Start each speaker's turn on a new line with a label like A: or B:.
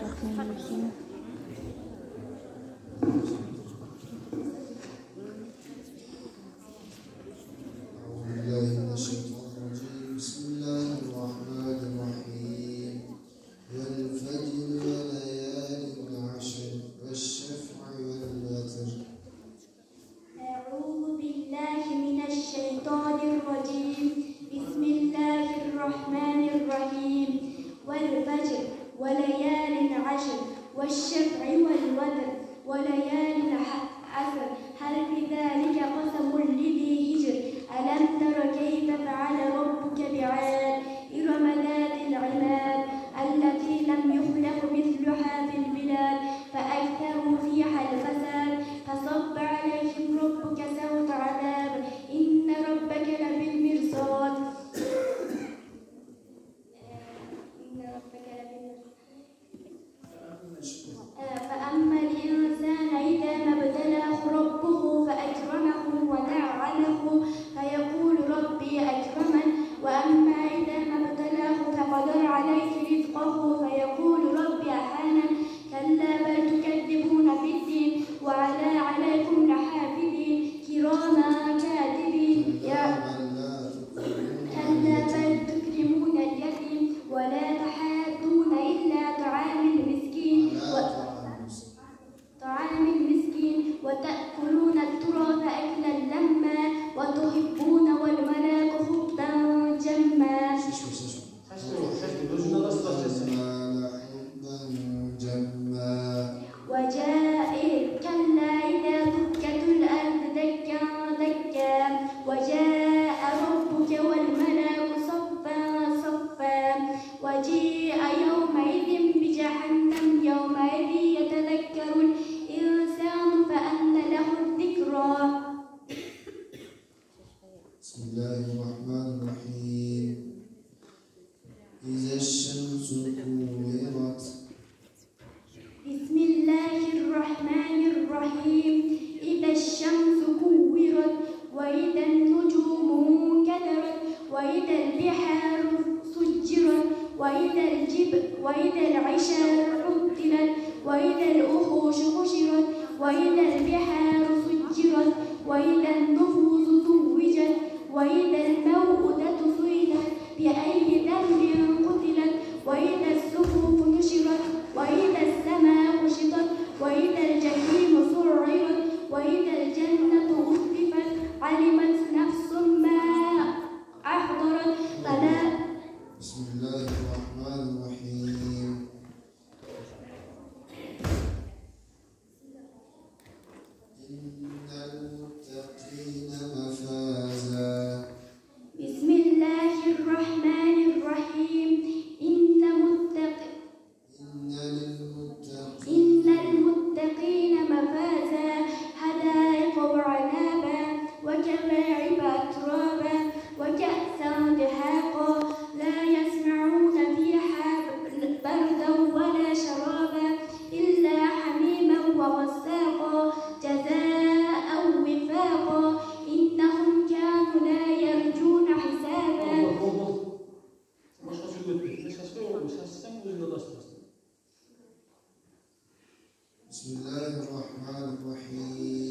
A: الرحمن الرحيم.
B: والفجر وليال عشر والشفع والوتر وليال عشر هل في ذلك قسم لذي حجر ألم تر كيف فعل ربك بعاد إرم ذات العماد التي لم يخلق مثلها في البلاد فأكثروا فيها الفساد فصب عليهم ربك سوط عذاب إن ربك لبالمرصاد فأما الإنسان إذا ما ابتلاه ربه فأكرمه ونعمه فيقول ربي أكرمن وأما إذا ما ابتلاه فقدر عليه رزقه فيقول ربي أهانن كلا بل تكذبون بالدين وعلى عليكم لحافظين كراما كاتبين كلا بل تكرمون اليتيم ولا تحاضون إلا طعام المسكين وتأكلون التراث أكلا لما وتحبون والمال حبا جما وجاء كلا إذا دكت الأرض دكا دكا وجاء ربك والملك صفا صفا وجيء يومئذ بجهنم يومئذ يتذكر الإنسان فأنى له الذكرى.
C: بسم الله الرحمن الرحيم. إذا الشمس كورت.
B: بسم الله الرحمن الرحيم. إذا الشمس كورت وإذا النجوم انكدرت وإذا البحار سجرت وإذا العشار عطلت وإذا الوحوش حشرت وإذا البحار سجرت وإذا النفوس زوجت وإذا الموءودة سئلت بأي ذنب قتلت وإذا الصحف نشرت وإذا السماء كشطت وإذا الجحيم سعرت وإذا الجنة أزلفت علمت نفس ما أحضرت فلا.
C: بسم الله الرحمن الرحيم. إن المتقين مفازا.
B: بسم الله الرحمن الرحيم. إن المتقين مفازا حدائق وعنابا وكواعب أترابا وكأسا دهاقا لا يسمعون فيها بردا ولا شرابا إلا حميما وغساقا جزاء وفاقا إنهم كانوا لا يرجون حسابا.
C: بسم الله الرحمن الرحيم.